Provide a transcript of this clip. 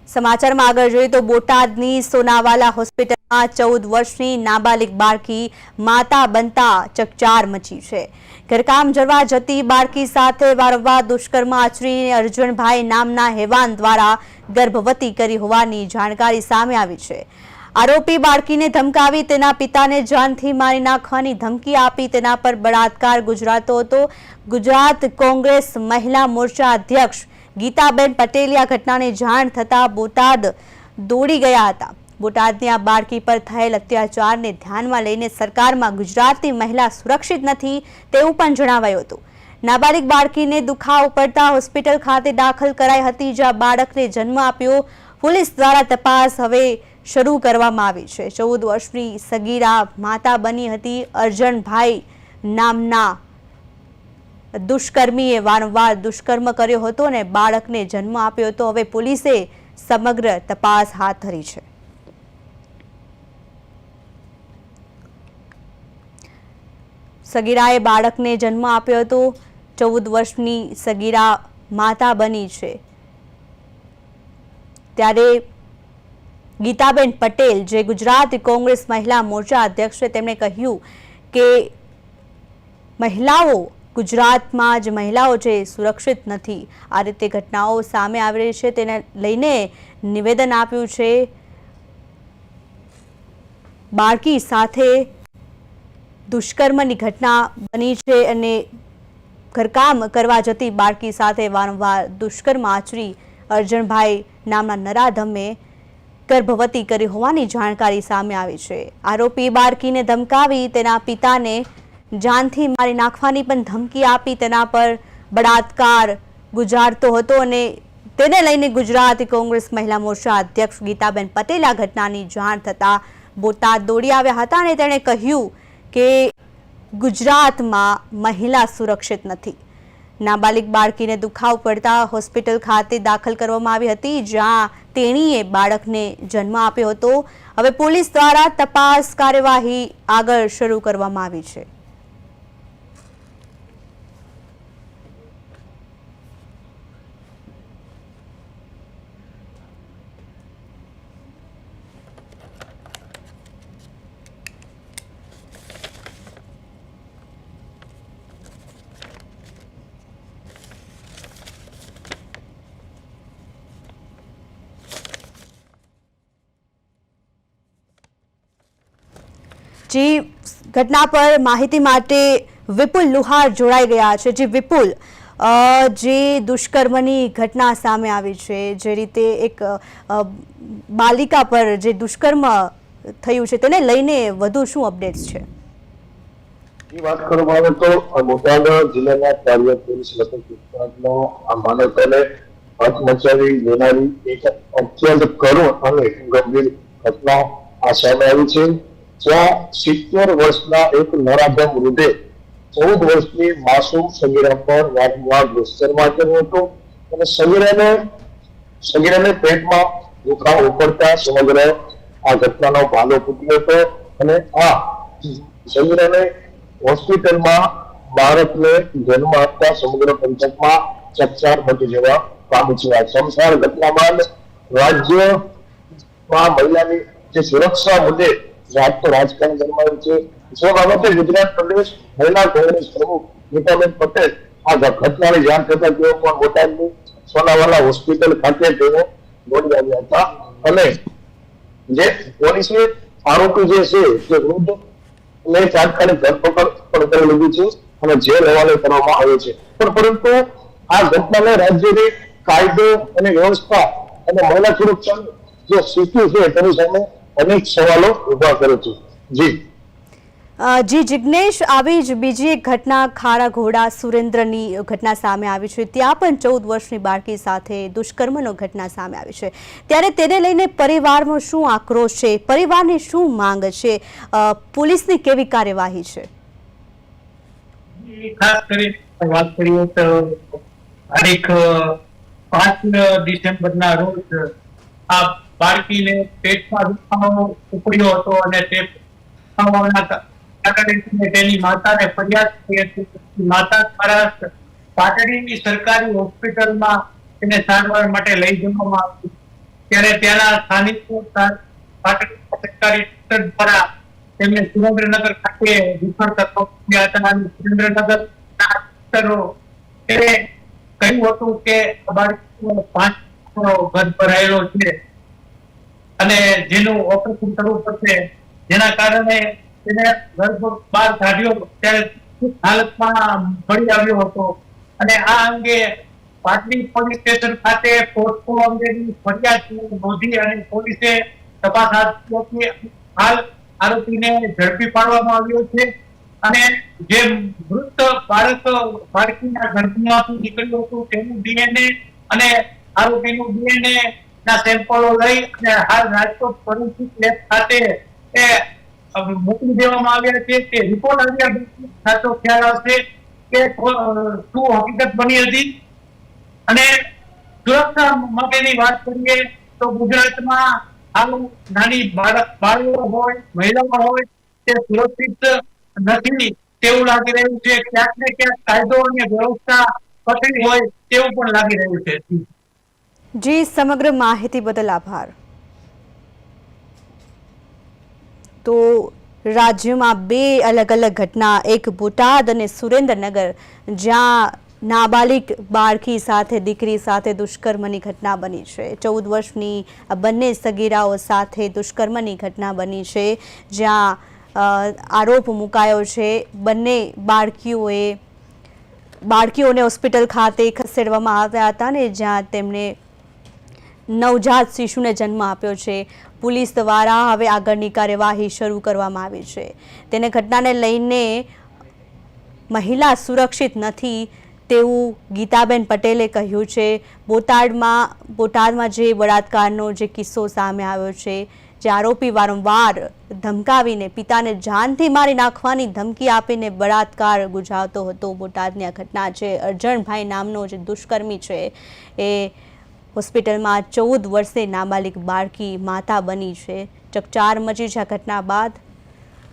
સમાચારમાં આગળ જોઈએ તો બોટાદની સોનાવાલા હોસ્પિટલમાં 14 વર્ષની નાબાલિગ બાળકી માતા બનતા ચકચાર મચી છે। ઘરકામ જવા જતી બાળકી સાથે વારંવાર દુષ્કર્મ આચરીને અર્જુનભાઈ નામના હેવાન દ્વારા ગર્ભવતી કરી હોવાની જાણકારી સામે આવી છે। આરોપી બાળકીને ધમકાવી તેના પિતાને જાનથી મારી નાખવાની ધમકી આપી તેના પર બળાત્કાર ગુજારતો હતો। ગુજરાત કોંગ્રેસ મહિલા મોરચા અધ્યક્ષ ગીતાબેન પટેલે આ ઘટનાની જાણ થતા બોટાદ દોડી ગયા હતા। બોટાદની આ બાળકી પર થયેલ અત્યાચારને ધ્યાનમાં લઈને સરકારમાં ગુજરાતની મહિલા સુરક્ષિત નથી તેવું પણ જણાવાયું હતું। નાબાલિગ બાળકીને દુખાવો પડતા હોસ્પિટલ ખાતે દાખલ કરાઈ હતી, જ્યાં બાળકને જન્મ આપ્યો। પોલીસ દ્વારા તપાસ હવે શરૂ કરવામાં આવી છે। 14 વર્ષની સગીરા માતા બની હતી। અર્જુનભાઈ નામના દુષ્કર્મીએ વારંવાર દુષ્કર્મ કર્યો હતો અને બાળકને જન્મ આપ્યો હતો। હવે પોલીસે સમગ્ર તપાસ હાથ ધરી છે। સગીરાએ બાળકને જન્મ આપ્યો હતો। 14 વર્ષની સગીરા માતા બની છે। ત્યારે ગીતાબેન પટેલ, જે ગુજરાત કોંગ્રેસ મહિલા મોરચા અધ્યક્ષ છે, તેમણે કહ્યું કે મહિલાઓ ગુજરાતમાં જ મહિલાઓ છે સુરક્ષિત નથી। આ રીતે ઘટનાઓ સામે આવી રહી છે તેને લઈને નિવેદન આપ્યું છે। બાળકી સાથે દુષ્કર્મની ઘટના બની છે અને ઘરકામ કરવા જતી બાળકી સાથે વારંવાર દુષ્કર્મ આચરી અર્જુનભાઈ નામના નરાધમે ગર્ભવતી કરી હોવાની જાણકારી સામે આવી છે। આરોપી બાળકીને ધમકાવી તેના પિતાને જાનથી મારી નાખવાની પણ ધમકી આપી તેના પર બળાત્કાર ગુજારતો હતો અને તેને લઈને ગુજરાત કોંગ્રેસ મહિલા મોરચા અધ્યક્ષ ગીતાબેન પટેલ આ ઘટનાની જાણ થતા બોટાદ દોડી આવ્યા હતા અને તેણે કહ્યું કે ગુજરાતમાં મહિલા સુરક્ષિત નથી। નાબાલિગ બાળકીને દુખાવો પડતા હોસ્પિટલ ખાતે દાખલ કરવામાં આવી હતી, જ્યાં તેણીએ બાળકને જન્મ આપ્યો હતો। હવે પોલીસ દ્વારા તપાસ કાર્યવાહી આગળ શરૂ કરવામાં આવી છે। जी घटना पर माहिती माटे विपुल लुहार जोड़ाई गया है। जी विपुल, जे दुष्कर्मनी घटना सामे आवी छे, जे रीते एक बालिका पर जे दुष्कर्म थयुं छे तेने लईने वधु शुं अपडेट्स छे? ये बात કરવામાં આવે તો બોટાદ જિલ્લાના કાર્ય પોલીસ મથક વિસ્તારનો આ માનવતાને હાથ મચાવી દેનારી એક અત્યંત કરુણ અને ગંભીર ઘટના આ સામે આવી છે, જ્યાં 70 વર્ષના એક નરાધમ વૃદ્ધે 14 વર્ષની માસૂમ સગીરા પર વારંવાર દુષ્કર્મ કર્યું હતું અને સગીરાને પેટમાં દુખાવો પડતા સમગ્ર આ ઘટનાનો ભાલો ફૂટ્યો હતો અને આ સગીરાને હોસ્પિટલમાં બાળકને જન્મ આપતા સમગ્ર પંથકમાં ચકચાર મચી જવા પામી છે। આ શમશાન ઘટના બાદ રાજ્યમાં મહિલાની જે સુરક્ષા મુદ્દે રાજકારણ ગરમાયું છે। જે બાબતે ગુજરાત પ્રદેશ મહિલા કોંગ્રેસ પ્રમુખ ગીતાબેન પટેલ આ ઘટનાની જાણ થતા તેઓ પણ બોટાદની સોનાવાલા હોસ્પિટલ ખાતે તેઓ દોડી આવ્યા હતા અને જે પોલીસે આરોપી જે છે તે વૃદ્ધ ને તાત્કાલિક ધરપકડ પણ કરી લીધી છે અને જેલ હવાલે કરવામાં આવ્યો છે। પરંતુ આ ઘટનાને રાજ્યની કાયદો અને વ્યવસ્થા અને મહિલા સુરક્ષાની જે સ્થિતિ છે તેની સામે અનેક સવાલો ઉભા કરે છે। જી જિગ્નેશ, આવી જ બીજી એક ઘટના ખારા ઘોડા સુરેન્દ્રની ઘટના સામે આવી છે। ત્યાં પણ 14 વર્ષની બાળકી સાથે દુષ્કર્મનો ઘટના સામે આવી છે, ત્યારે તેને લઈને પરિવારમાં શું આક્રોશ છે, પરિવારની શું માંગ છે, પોલીસની કેવી કાર્યવાહી છે? ખાસ કરીને વાત કરીએ તો તારીખ 5 ડિસેમ્બરના રોજ આ બાળકીને પેટમાં દુખાવો ઉપડ્યો હતો અને તે તેની માતાને ફરિયાદ કરી હતી। માતા દ્વારા પાટડીની સરકારી હોસ્પિટલમાં તેને સારવાર માટે લઈ જવામાં આવી। ત્યારે ત્યાંના સ્થાનિક સરકારી ડોક્ટર દ્વારા તેમને સુરેન્દ્રનગર ખાતે રિફર કરવામાં આવ્યા હતા. અને સુરેન્દ્રનગર ડોક્ટરો એ કહ્યું હતું કે આ બાળકીનો 5 ગર્ભ ભરાયેલો છે અને જેનું ઓપરેશન કરવું પડશે, જેના કારણે તેને ગર્ભ બહાર કાઢ્યો ત્યારે હાલતમાં મળી આવ્યો હતો. અને આ અંગે પાટડી પોલીસ સ્ટેશન ખાતે પોસ્કો અંગેની ફરિયાદ નોંધી અને પોલીસે તપાસ હાથ ધરી હતી. હાલ આરોપીને ઝડપી પાડવામાં આવ્યો છે અને જે મૃત બાળકીના ગર્ભમાંથી નીકળ્યું હતું તેનું ડીએનએ અને આરોપીનું ડીએનએ ના સેમ્પલો લઈ અને હાલ રાજકોટ ફોરેન્સિક લેબ ખાતે મોકલી દેવામાં આવ્યા છે. તે રિપોર્ટ આવ્યા પછી સાચો ખ્યાલ આવશે કે શું હકીકત બની હતી. અને સુરક્ષા માટેની વાત કરીએ તો ગુજરાતમાં હાલ નાની બાળકો હોય, મહિલાઓ હોય તે સુરક્ષિત નથી તેવું લાગી રહ્યું છે. ક્યાંક ને ક્યાંક કાયદો અને વ્યવસ્થા કઠિન હોય તેવું પણ લાગી રહ્યું છે. જી, સમગ્ર માહિતી બદલ આભાર. તો રાજ્યમાં 2 અલગ અલગ ઘટના, એક બોટાદ અને સુરેન્દ્રનગર, જ્યાં નાબાલિગ બાળકી સાથે, દીકરી સાથે દુષ્કર્મની ઘટના બની છે. 14 વર્ષની આ બંને સગીરાઓ સાથે દુષ્કર્મની ઘટના બની છે, જ્યાં આરોપ મુકાયો છે. બંને બાળકીઓને હોસ્પિટલ ખાતે ખસેડવામાં આવ્યા હતા ને જ્યાં તેમણે નવજાત શિશુને જન્મ આપ્યો છે. પોલીસ દ્વારા હવે આગળની કાર્યવાહી શરૂ કરવામાં આવી છે. તેને ઘટનાને લઈને મહિલા સુરક્ષિત નથી તેવું ગીતાબેન પટેલે કહ્યું છે. બોટાદમાં જે બળાત્કારનો જે કિસ્સો સામે આવ્યો છે, જે આરોપી વારંવાર ધમકાવીને પિતાને જાનથી મારી નાખવાની ધમકી આપીને બળાત્કાર ગુજારતો હતો. બોટાદની આ ઘટના છે. અરજણભાઈ નામનો જે દુષ્કર્મી છે એ હોસ્પિટલમાં 14 વર્ષની નાબાલિગ બાળકી માતા બની છે. ચકચાર મચી છે આ ઘટના બાદ.